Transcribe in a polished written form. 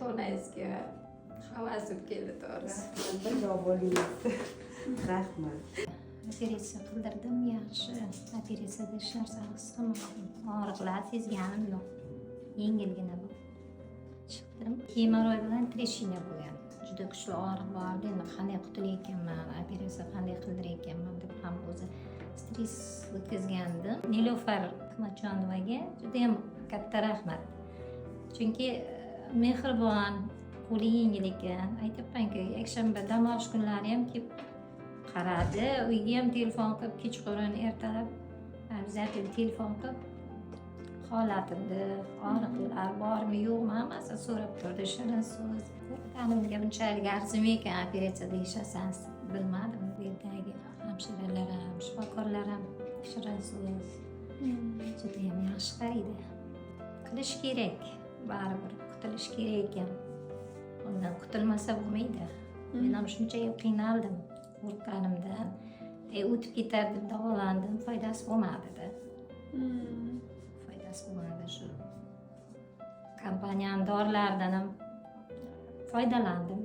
ota-onangizga havasim keldi to'g'risi. Birga bo'lingiz. Rahmat. Operatsiya qildirdim, yaxshi. Operatsiyada hech narsa his qilmadim. Og'riqlar sezganim yo'q. Yengilgina bu. Chiqdim. Hemoroy bilan treshina bo'lgan. Juda kuchli og'riq bordi. Endi qanday qutulayotganman, operatsiya qanday qildirayotganman deb ham o'zi stress o'tkazgandim. Nilufar Ahmadjonovaga juda ham katta rahmat. Chunki mehribon, qo'li yengil ekan. Aytibman-ku, yakshanba dam olish kunlari ham kelib qaradi. Uyga ham telefon qilib, kechqurun ertalab обязательно telefon qilib holatimni, og'riqlar bormi, yo'qmi, hammasini so'rab turdi. Shirin so'z. Qo'rqqanimga bunchalik arzimagan ekan operatsiyada ishlasangiz bilmadim. Bu yerdagi hamshiralar ham, shifokorlar ham shirin so'z. Juda ham yaxshi qaraydi. Qilish kerak, baribir qutulish kerak ekan. Undan qutilmasa bo'lmaydi. Men ham shuncha qiynaldim qo'rqqanimdan. O'tib ketar deb davolandim, foydasi bo'lmadi-da. Foydasi bo'lmadi shu. Kompaniyani dorilaridan ham foydalandim